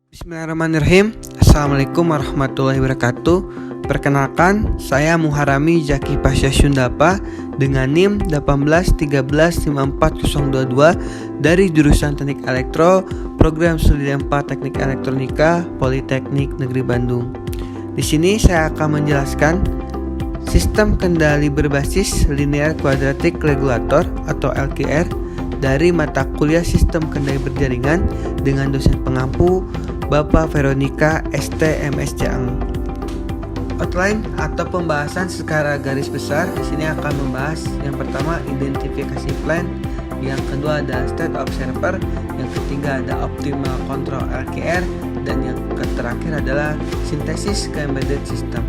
Bismillahirrahmanirrahim. Assalamualaikum warahmatullahi wabarakatuh. Perkenalkan, saya Muharami Zaki Pasha Sundapa dengan NIM 181354022 dari jurusan Teknik Elektro, Program Studi 4 Teknik Elektronika, Politeknik Negeri Bandung. Di sini saya akan menjelaskan sistem kendali berbasis linear quadratic regulator atau LQR dari mata kuliah Sistem Kendali Berjaringan dengan dosen pengampu Bapak Veronica ST MSc. Outline atau pembahasan secara garis besar di sini akan membahas yang pertama identifikasi plan, yang kedua ada state observer, yang ketiga ada optimal control LQR, dan yang terakhir adalah sintesis ke embedded system.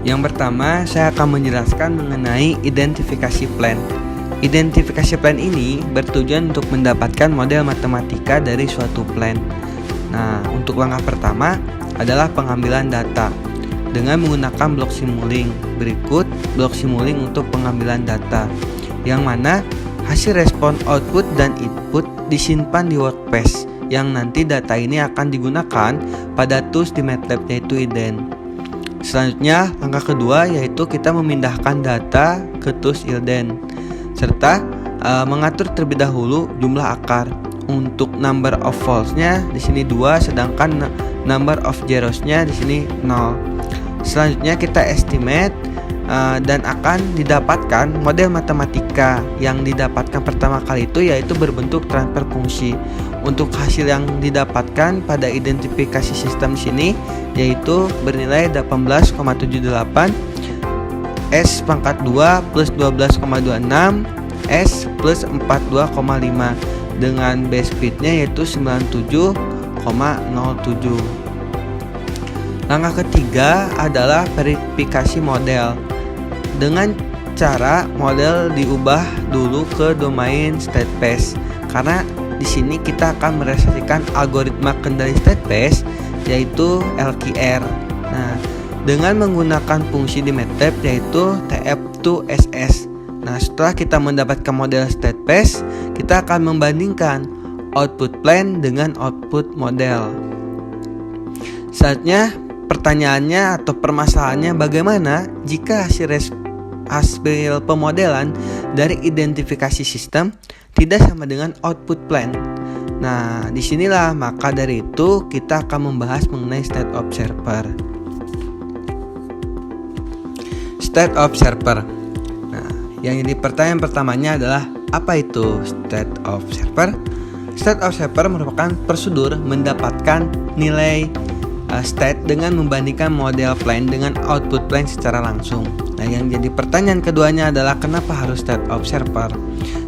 Yang pertama saya akan menjelaskan mengenai identifikasi plan. Identifikasi plan ini bertujuan untuk mendapatkan model matematika dari suatu plan. Nah, untuk langkah pertama adalah pengambilan data dengan menggunakan blok Simulink. Berikut blok Simulink untuk pengambilan data, yang mana hasil respon output dan input disimpan di workspace, yang nanti data ini akan digunakan pada tools di MATLAB yaitu IDEN. Selanjutnya, langkah kedua yaitu kita memindahkan data ke tools ILDEN serta mengatur terlebih dahulu jumlah akar. Untuk number of false-nya di sini 2, sedangkan number of zeros-nya di sini 0. Selanjutnya kita estimate dan akan didapatkan model matematika. Yang didapatkan pertama kali itu yaitu berbentuk transfer fungsi. Untuk hasil yang didapatkan pada identifikasi sistem di sini yaitu bernilai 18,78 S pangkat 2 plus 12,26 S plus 42,5 dengan base speednya yaitu 97,07. Langkah ketiga adalah verifikasi model dengan cara model diubah dulu ke domain state space, karena di sini kita akan merealisasikan algoritma kendali state space yaitu LQR. Nah, dengan menggunakan fungsi di MATLAB yaitu TF2SS. Nah, setelah kita mendapatkan model state space, kita akan membandingkan output plan dengan output model. Saatnya pertanyaannya atau permasalahannya, bagaimana jika hasil pemodelan dari identifikasi sistem tidak sama dengan output plan? Nah, disinilah maka dari itu kita akan membahas mengenai state observer. State observer. Nah, yang jadi pertanyaan pertamanya adalah apa itu state observer? State observer merupakan prosedur mendapatkan nilai state dengan membandingkan model plan dengan output plan secara langsung. Nah, yang jadi pertanyaan keduanya adalah kenapa harus state observer?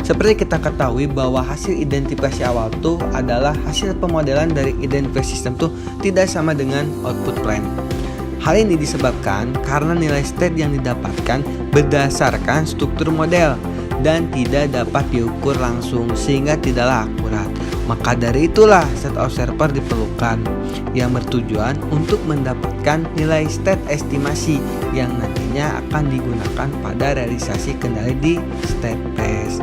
Seperti kita ketahui bahwa hasil identifikasi awal itu adalah hasil pemodelan dari identifikasi sistem itu tidak sama dengan output plan. Hal ini disebabkan karena nilai state yang didapatkan berdasarkan struktur model dan tidak dapat diukur langsung sehingga tidaklah akurat. Maka dari itulah state observer diperlukan yang bertujuan untuk mendapatkan nilai state estimasi yang nantinya akan digunakan pada realisasi kendali di state space.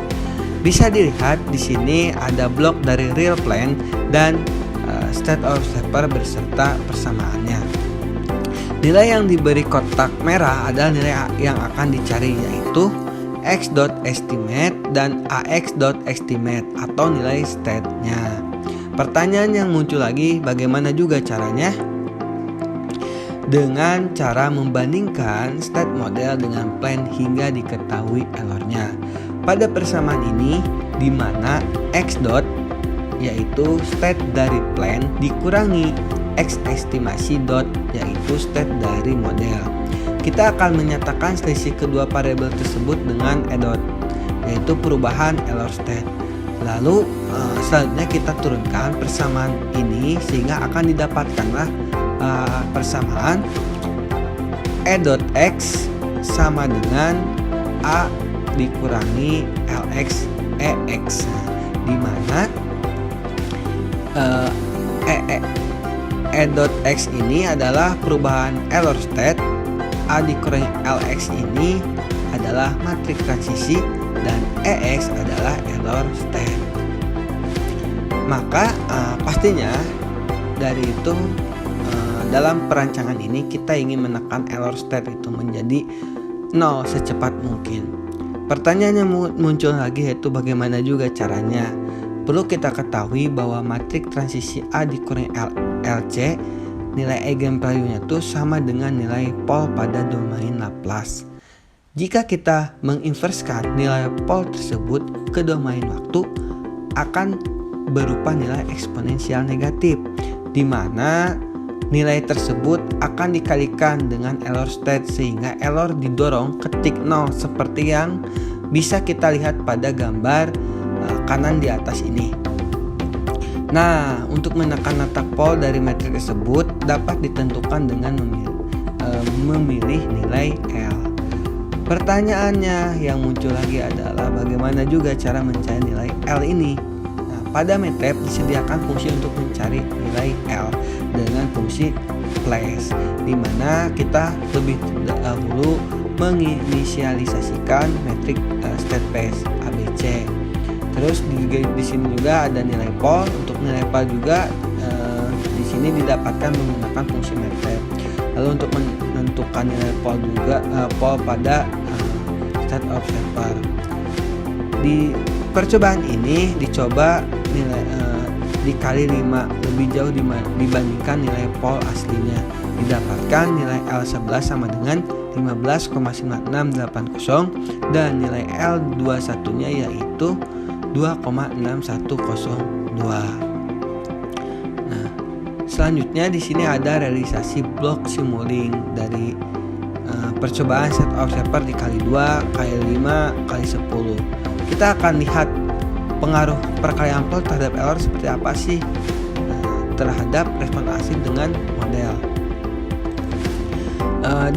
Bisa dilihat di sini ada blok dari real plan dan state observer beserta persamaannya. Nilai yang diberi kotak merah adalah nilai yang akan dicari yaitu x.estimate dan ax.estimate atau nilai state-nya. Pertanyaan yang muncul lagi, bagaimana juga caranya? Dengan cara membandingkan state model dengan plan hingga diketahui errornya. Pada persamaan ini di mana x dot yaitu state dari plan dikurangi x estimasi dot yaitu state dari model. Kita akan menyatakan selisih kedua variabel tersebut dengan e dot yaitu perubahan error state. Lalu selanjutnya kita turunkan persamaan ini sehingga akan didapatkanlah persamaan e dot x sama dengan a dikurangi lx ex, di mana E.x ini adalah perubahan error state, A dikurangi LX ini adalah matriks transisi, dan EX adalah error state. Maka pastinya dari itu dalam perancangan ini kita ingin menekan error state itu menjadi 0 secepat mungkin. Pertanyaannya muncul lagi, yaitu bagaimana juga caranya. Perlu kita ketahui bahwa matrik transisi A dikurangi LC, nilai eigenvalue-nya itu sama dengan nilai pol pada domain Laplace. Jika kita menginverskan nilai pol tersebut ke domain waktu, akan berupa nilai eksponensial negatif, di mana nilai tersebut akan dikalikan dengan error state sehingga error didorong ke titik 0 seperti yang bisa kita lihat pada gambar kanan di atas ini. Nah, untuk menekan letak pol dari metrik tersebut dapat ditentukan dengan memilih nilai L. Pertanyaannya yang muncul lagi adalah bagaimana juga cara mencari nilai L ini. Pada MATLAB disediakan fungsi untuk mencari nilai L dengan fungsi place, di mana kita lebih dahulu menginisialisasikan metrik state space ABC. Terus di sini juga ada nilai pol. Untuk nilai pol juga di sini didapatkan menggunakan fungsi MATLAB. Lalu untuk menentukan nilai pol juga pol pada state observer. Di percobaan ini dicoba nilai dikali 5 lebih jauh dibandingkan nilai pol aslinya. Didapatkan nilai L11 sama dengan 15,9680 dan nilai L21-nya yaitu 2,6102. Nah, selanjutnya di sini ada realisasi blok simulink dari percobaan set observer dikali 2 kali 5 kali 10. Kita akan lihat pengaruh perkalian pol terhadap error seperti apa sih terhadap respon asli dengan model.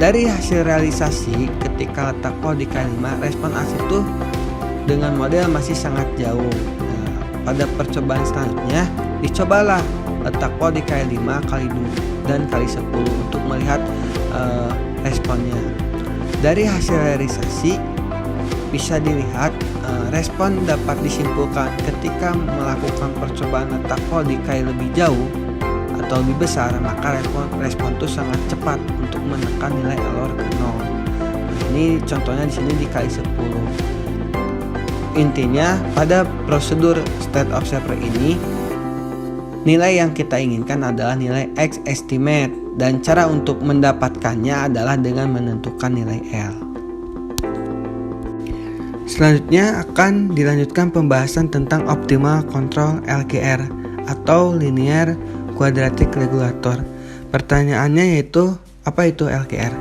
Dari hasil realisasi ketika letak pol dikali 5, respon asli itu dengan model masih sangat jauh. Pada percobaan selanjutnya dicobalah letak pol dikali 5 kali 2 dan kali 10 untuk melihat responnya. Dari hasil realisasi bisa dilihat respon dapat disimpulkan ketika melakukan percobaan letak pol dikali lebih jauh atau lebih besar, maka respon itu sangat cepat untuk menekan nilai error ke 0. Ini contohnya di sini dikali 10. Intinya pada prosedur state observer ini nilai yang kita inginkan adalah nilai X estimate dan cara untuk mendapatkannya adalah dengan menentukan nilai L. Selanjutnya akan dilanjutkan pembahasan tentang optimal control LQR atau linear quadratic regulator. Pertanyaannya yaitu apa itu LQR?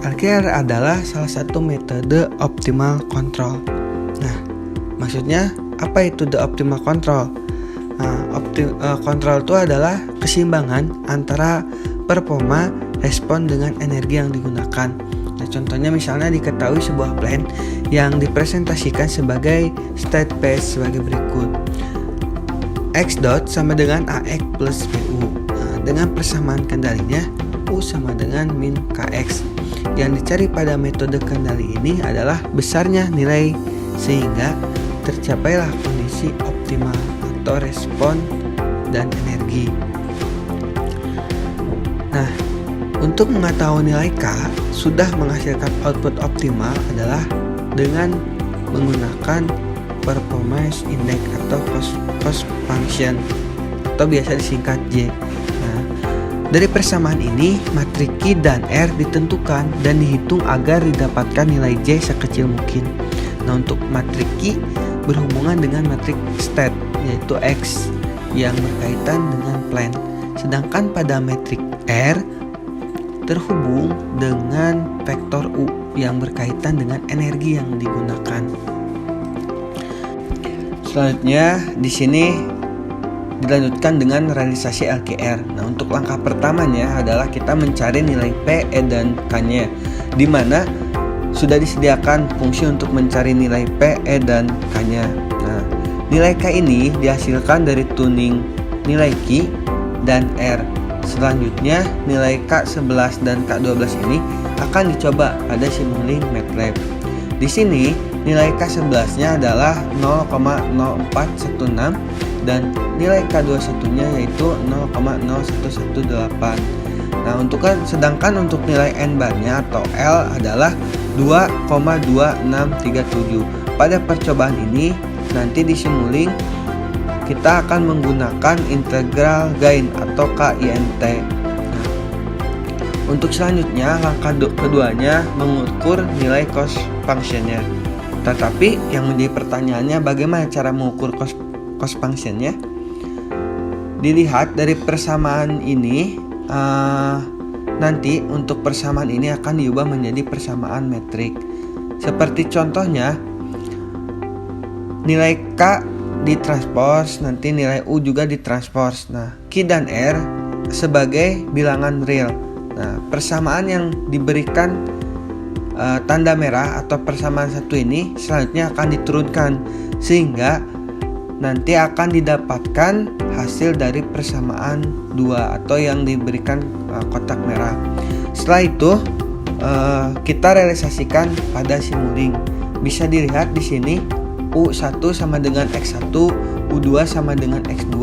LQR adalah salah satu metode optimal control. Nah, maksudnya apa itu the optimal control? Kontrol itu adalah keseimbangan antara performa respon dengan energi yang digunakan. Nah, contohnya misalnya diketahui sebuah plan yang dipresentasikan sebagai state space sebagai berikut. X dot sama dengan AX plus PU. Dengan persamaan kendalinya U sama dengan min KX. Yang dicari pada metode kendali ini adalah besarnya nilai sehingga tercapailah kondisi optimal atau respon dan energi. Nah, untuk mengetahui nilai K sudah menghasilkan output optimal adalah dengan menggunakan performance index atau cost function atau biasa disingkat J. Nah, dari persamaan ini matrik Q dan R ditentukan dan dihitung agar didapatkan nilai J sekecil mungkin. Nah, untuk matrik Q berhubungan dengan matrik state yaitu X yang berkaitan dengan plan. Sedangkan pada matrik R terhubung dengan vektor U yang berkaitan dengan energi yang digunakan. Selanjutnya di sini dilanjutkan dengan realisasi LQR. Nah, untuk langkah pertamanya adalah kita mencari nilai P, E, dan K-nya, di mana sudah disediakan fungsi untuk mencari nilai P, E, dan K-nya. Nah, nilai K ini dihasilkan dari tuning nilai Q dan R. Selanjutnya, nilai K11 dan K12 ini akan dicoba pada simulink MATLAB. Di sini, nilai K11-nya adalah 0,0416 dan nilai K21-nya yaitu 0,0118. Nah, sedangkan untuk nilai N barnya atau L adalah 2,2637. Pada percobaan ini nanti di Simulink kita akan menggunakan integral gain atau KINT. Nah, untuk selanjutnya langkah keduanya mengukur nilai cost functionnya. Tetapi yang menjadi pertanyaannya, bagaimana cara mengukur cost functionnya? Dilihat dari persamaan ini, nanti untuk persamaan ini akan diubah menjadi persamaan metrik. Seperti contohnya, nilai K ditranspos, nanti nilai U juga ditranspos. Nah, Q dan R sebagai bilangan real. Nah, persamaan yang diberikan tanda merah atau persamaan satu ini selanjutnya akan diturunkan sehingga nanti akan didapatkan hasil dari persamaan 2 atau yang diberikan kotak merah. Setelah itu kita realisasikan pada Simulink. Bisa dilihat di sini U1 sama dengan X1, U2 sama dengan X2,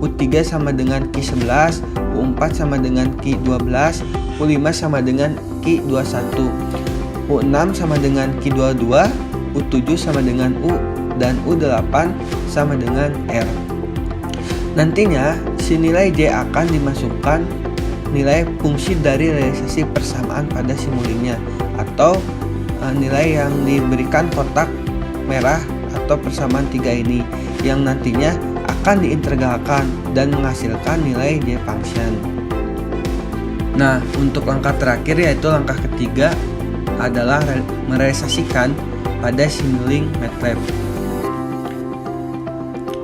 U3 sama dengan Q11, U4 sama dengan Q12, U5 sama dengan Q21, U6 sama dengan Q22, U7 sama dengan U, dan U8 sama dengan R. Nantinya si nilai J akan dimasukkan nilai fungsi dari realisasi persamaan pada Simulinknya atau nilai yang diberikan kotak merah atau persamaan 3 ini yang nantinya akan diintegralkan dan menghasilkan nilai J function. Nah, untuk langkah terakhir yaitu langkah ketiga adalah merealisasikan pada Simulink MATLAB.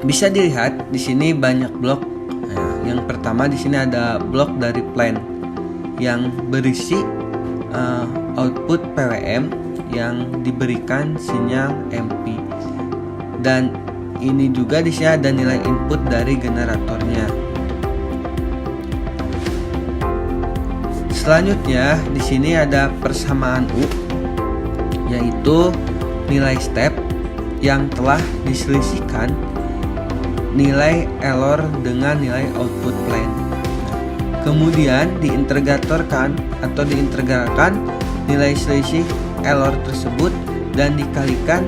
Bisa dilihat di sini banyak blok. Nah, yang pertama di sini ada blok dari plan yang berisi output PWM yang diberikan sinyal MP. Dan ini juga di sini ada nilai input dari generatornya. Selanjutnya di sini ada persamaan U, yaitu nilai step yang telah diselisihkan nilai error dengan nilai output plan. Kemudian diintegratorkan atau diintegralkan nilai selisih error tersebut dan dikalikan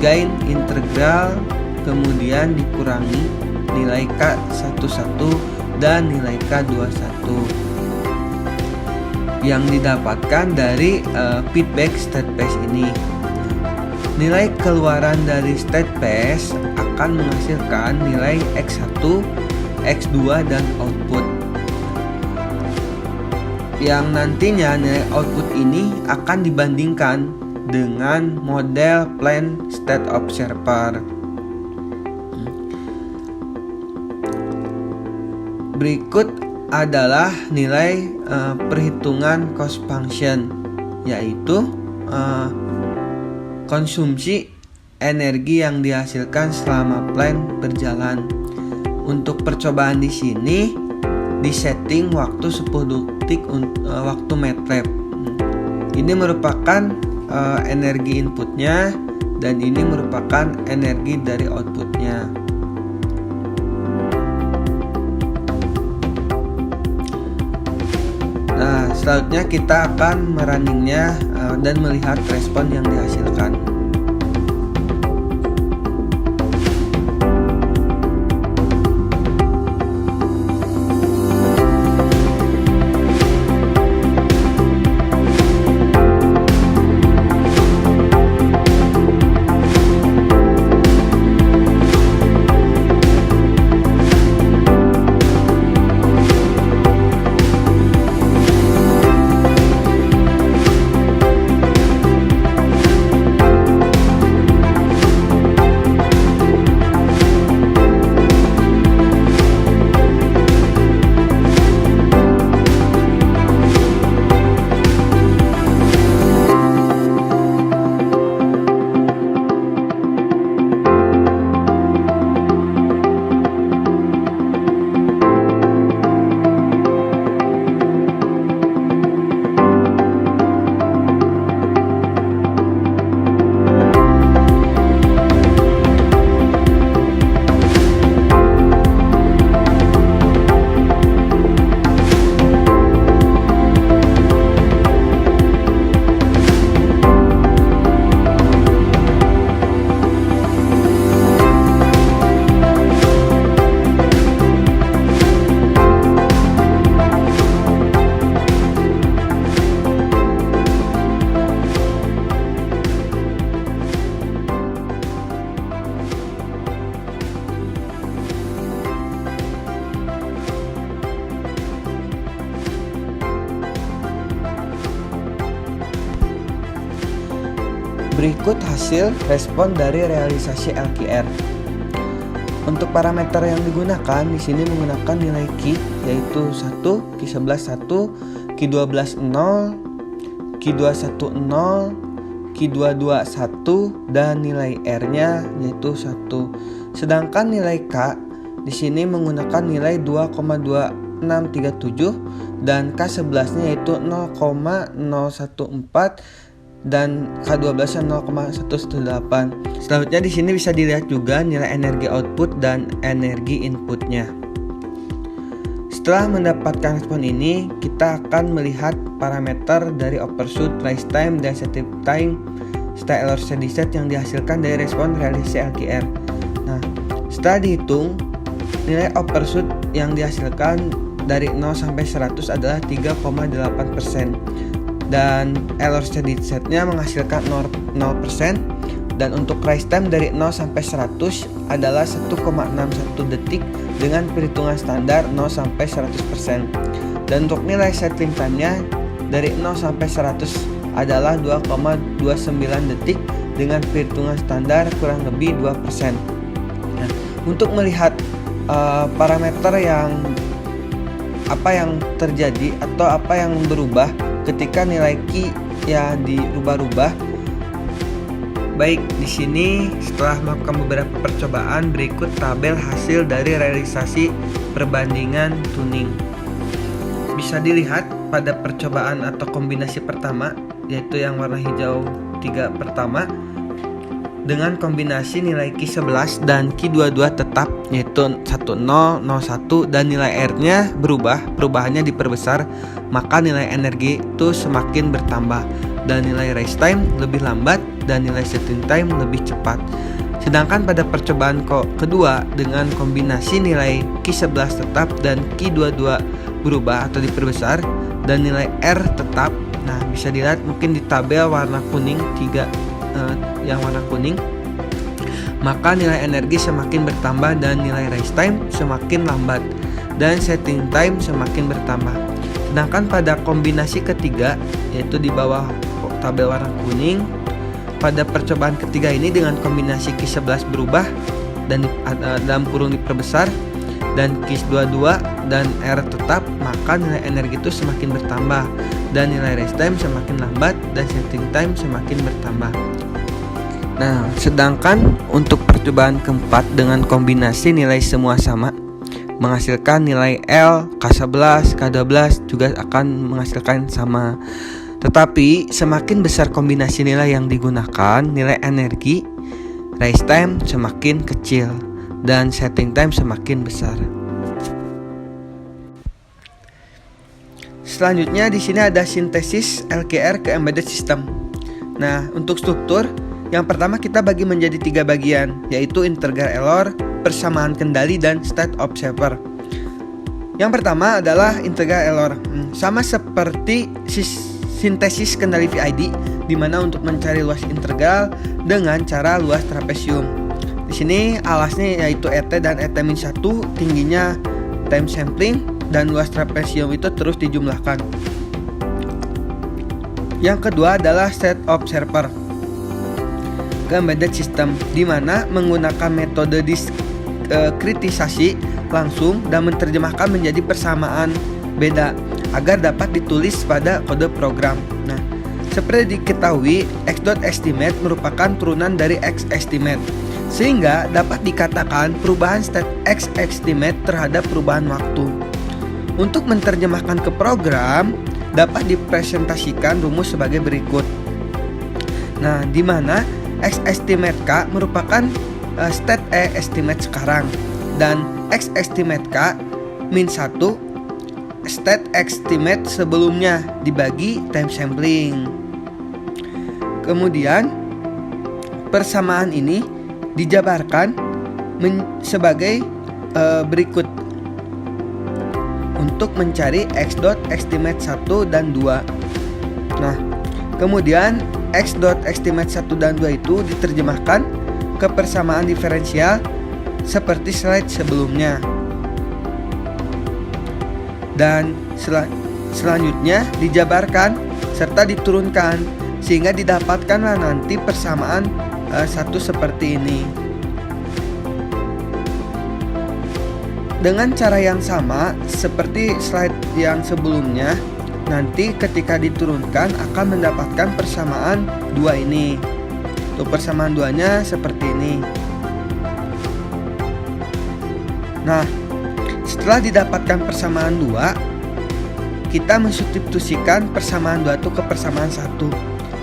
gain integral, kemudian dikurangi nilai K11 dan nilai K21 yang didapatkan dari feedback state space ini. Nilai keluaran dari state space akan menghasilkan nilai X1, X2 dan output. Yang nantinya nilai output ini akan dibandingkan dengan model plan state observer. Berikut adalah nilai perhitungan cost function, yaitu konsumsi energi yang dihasilkan selama plan berjalan. Untuk percobaan di sini disetting waktu 10 detik waktu MATLAB. Ini merupakan energi inputnya dan ini merupakan energi dari outputnya. Nah, selanjutnya kita akan merunningnya dan melihat respon yang dihasilkan. Berikut hasil respon dari realisasi LQR. Untuk parameter yang digunakan di sini menggunakan nilai Q, yaitu 1, Q11 1, Q12 0, Q21 0, Q22 1, dan nilai R-nya yaitu 1. Sedangkan nilai K di sini menggunakan nilai 2,2637 dan K11-nya yaitu 0,014 dan K12 0,118. Selanjutnya di sini bisa dilihat juga nilai energi output dan energi inputnya. Setelah mendapatkan respon ini, kita akan melihat parameter dari overshoot, rise time, dan setup time serta error steady state yang dihasilkan dari respon realisasi LQR. Nah, setelah dihitung, nilai overshoot yang dihasilkan dari 0 sampai 100 adalah 3,8%. Dan error steady state-nya menghasilkan 0%, dan untuk rise time dari 0 sampai 100 adalah 1,61 detik dengan perhitungan standar 0 sampai 100%. Dan untuk nilai settling time-nya dari 0 sampai 100 adalah 2,29 detik dengan perhitungan standar kurang lebih 2%. Nah, untuk melihat parameter yang apa yang terjadi atau apa yang berubah ketika nilai Q ya dirubah-rubah. Baik, di sini setelah melakukan beberapa percobaan, berikut tabel hasil dari realisasi perbandingan tuning. Bisa dilihat pada percobaan atau kombinasi pertama, yaitu yang warna hijau 3 pertama, dengan kombinasi nilai Q11 dan Q22 tetap, yaitu 1001, dan nilai R-nya perubahannya diperbesar, maka nilai energi itu semakin bertambah, dan nilai rise time lebih lambat, dan nilai settling time lebih cepat. Sedangkan pada percobaan kedua dengan kombinasi nilai Q11 tetap dan Q22 berubah atau diperbesar, dan nilai R tetap. Nah, bisa dilihat mungkin di tabel warna kuning 3 yang warna kuning, maka nilai energi semakin bertambah dan nilai rise time semakin lambat dan setting time semakin bertambah. Sedangkan pada kombinasi ketiga, yaitu di bawah tabel warna kuning, pada percobaan ketiga ini dengan kombinasi Q11 berubah dan dalam kurung diperbesar dan Q22 dan R tetap, maka nilai energi itu semakin bertambah dan nilai rest time semakin lambat dan setting time semakin bertambah. Nah, sedangkan untuk percobaan keempat dengan kombinasi nilai semua sama, menghasilkan nilai L, K11, K12 juga akan menghasilkan sama. Tetapi semakin besar kombinasi nilai yang digunakan, nilai energi, rise time semakin kecil dan setting time semakin besar. Selanjutnya di sini ada sintesis LQR ke embedded system. Nah, untuk struktur, yang pertama kita bagi menjadi 3 bagian, yaitu integral error, persamaan kendali, dan state observer. Yang pertama adalah integral error. Sama seperti sintesis kendali VID, di mana untuk mencari luas integral dengan cara luas trapesium. Di sini alasnya yaitu ET dan ET-1, tingginya time sampling, dan luas trapesium itu terus dijumlahkan. Yang kedua adalah state observer ke embedded system, di mana menggunakan metode diskritisasi langsung dan menerjemahkan menjadi persamaan beda agar dapat ditulis pada kode program. Nah, seperti diketahui, x.estimate merupakan turunan dari x-estimate, sehingga dapat dikatakan perubahan state x-estimate terhadap perubahan waktu. Untuk menerjemahkan ke program, dapat dipresentasikan rumus sebagai berikut. Nah, di mana x-estimate K merupakan state estimate sekarang, dan x-estimate K min 1 state estimate sebelumnya dibagi time sampling. Kemudian persamaan ini dijabarkan sebagai berikut untuk mencari x.estimate 1 dan 2. Nah, kemudian x.estimate 1 dan 2 itu diterjemahkan ke persamaan diferensial seperti slide sebelumnya. Dan selanjutnya dijabarkan serta diturunkan sehingga didapatkanlah nanti persamaan satu seperti ini. Dengan cara yang sama seperti slide yang sebelumnya, nanti ketika diturunkan akan mendapatkan persamaan 2 ini. Untuk persamaan 2-nya seperti ini. Nah, setelah didapatkan persamaan 2, kita mensubstitusikan persamaan 2 itu ke persamaan 1,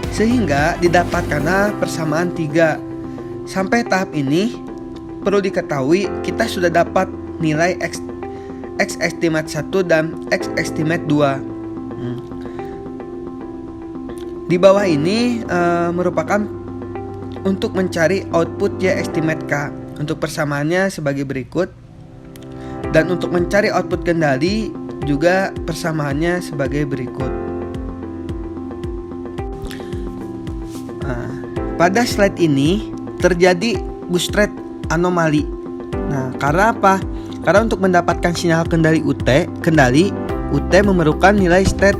sehingga didapatkanlah persamaan 3. Sampai tahap ini perlu diketahui kita sudah dapat nilai X estimate 1 dan X estimate 2. Di bawah ini merupakan untuk mencari output Y estimate K. Untuk persamaannya sebagai berikut. Dan untuk mencari output kendali juga persamaannya sebagai berikut. Pada slide ini terjadi bootstrap anomali. Nah, karena apa? Karena untuk mendapatkan sinyal kendali UT memerlukan nilai state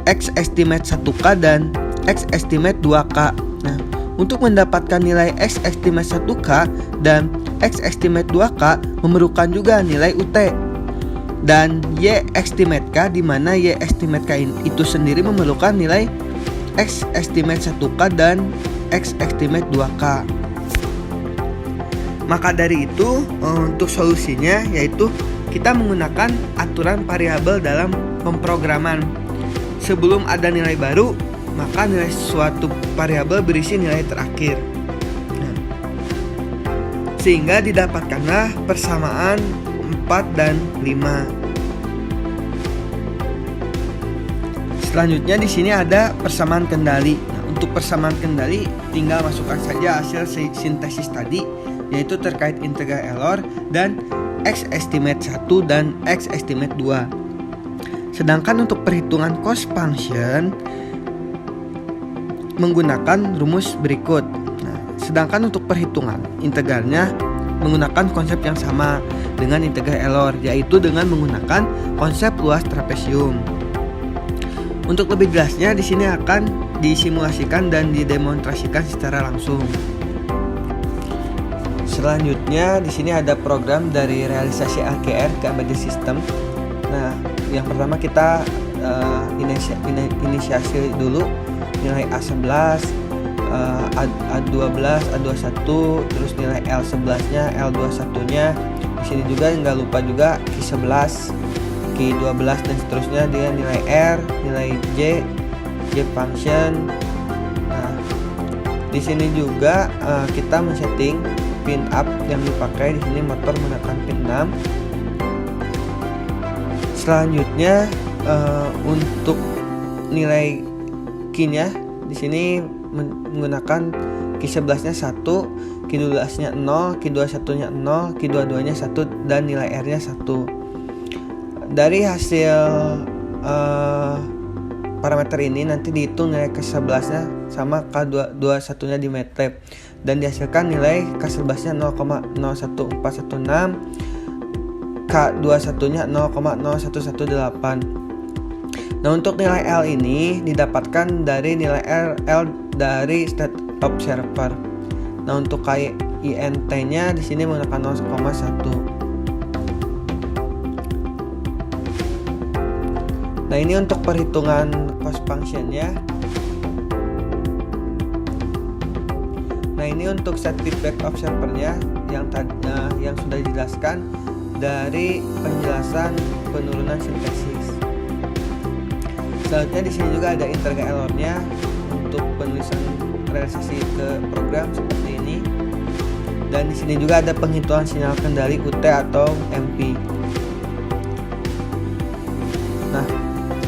X estimate 1K dan X estimate 2K. Nah, untuk mendapatkan nilai X estimate 1K dan X estimate 2K memerlukan juga nilai UT. Dan Y estimate K, di mana Y estimate K itu sendiri memerlukan nilai X estimate 1K dan X estimate 2K. Maka dari itu untuk solusinya yaitu kita menggunakan aturan variabel dalam pemrograman. Sebelum ada nilai baru, maka nilai suatu variabel berisi nilai terakhir. Sehingga didapatkanlah persamaan 4 dan 5. Selanjutnya di sini ada persamaan kendali. Nah, untuk persamaan kendali tinggal masukkan saja hasil sintesis tadi, yaitu terkait integral Taylor dan X estimate 1 dan X estimate 2. Sedangkan untuk perhitungan cost function menggunakan rumus berikut. Nah, sedangkan untuk perhitungan integralnya menggunakan konsep yang sama dengan integral Taylor, yaitu dengan menggunakan konsep luas trapesium. Untuk lebih jelasnya di sini akan disimulasikan dan didemonstrasikan secara langsung. Selanjutnya di sini ada program dari realisasi AGR ke embedded system. Nah, yang pertama kita inisiasi dulu nilai A11, A12, A21, terus nilai L11-nya, L21-nya. Di sini juga nggak lupa juga Q11, Q12 dan seterusnya dengan nilai R, nilai J function. Nah, di sini juga kita men-setting pin up yang dipakai. Di sini motor menekan pin 6. Selanjutnya untuk nilai key-nya di sini menggunakan Q11-nya 1, Q12-nya 0, Q21-nya 0, Q22-nya 1 dan nilai R-nya 1. Dari hasil parameter ini nanti dihitung nilai K11-nya sama K21-nya di MATLAB dan dihasilkan nilai K11-nya 0,01416, K21-nya 0,0118. Nah, untuk nilai L ini didapatkan dari nilai L dari state observer. Nah, untuk KINT-nya di sini menggunakan 0,1. Nah, ini untuk perhitungan cost function-nya. Nah, ini untuk set feedback observer-nya yang sudah dijelaskan dari penjelasan penurunan sintesis. Selanjutnya di sini juga ada integral error-nya untuk penulisan realisasi ke program seperti ini. Dan di sini juga ada penghitungan sinyal kendali UT atau MP. Nah,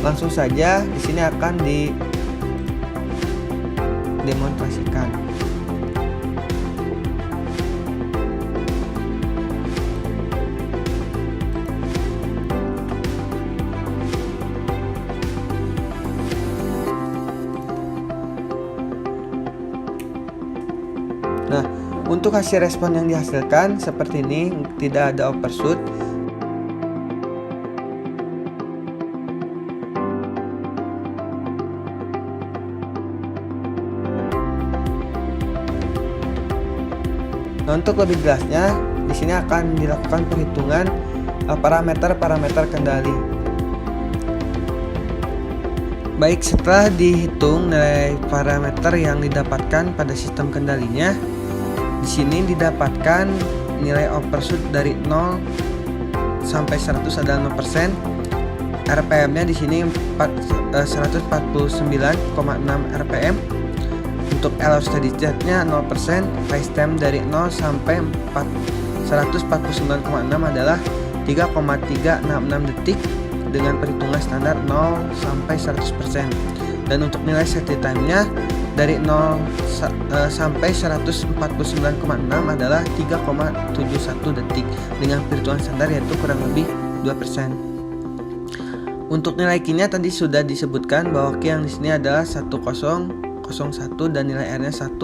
langsung saja di sini akan didemonstrasikan. Nah, untuk hasil respon yang dihasilkan seperti ini, tidak ada overshoot. Nah, untuk lebih jelasnya, di sini akan dilakukan perhitungan parameter-parameter kendali. Baik, setelah dihitung nilai parameter yang didapatkan pada sistem kendalinya, di sini didapatkan nilai overshoot dari 0 sampai 100 adalah 0%. RPM-nya di sini 149,6 RPM. Untuk allow steady state-nya 0%, race time dari 0 sampai 149,6 adalah 3,366 detik dengan perhitungan standar 0 sampai 100%. Dan untuk nilai safety time-nya dari 0 sampai 149,6 adalah 3,71 detik dengan perhitungan standar yaitu kurang lebih 2%. Untuk nilai Q-nya tadi sudah disebutkan bahwa Q yang di sini adalah 1001 dan nilai R-nya 1,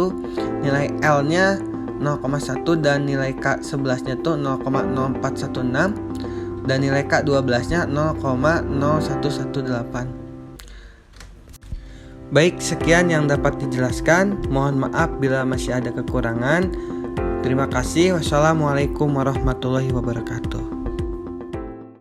nilai L-nya 0,1 dan nilai K11-nya itu 0,0416 dan nilai K12-nya 0,0118. Baik, sekian yang dapat dijelaskan. Mohon maaf bila masih ada kekurangan. Terima kasih. Wassalamualaikum warahmatullahi wabarakatuh.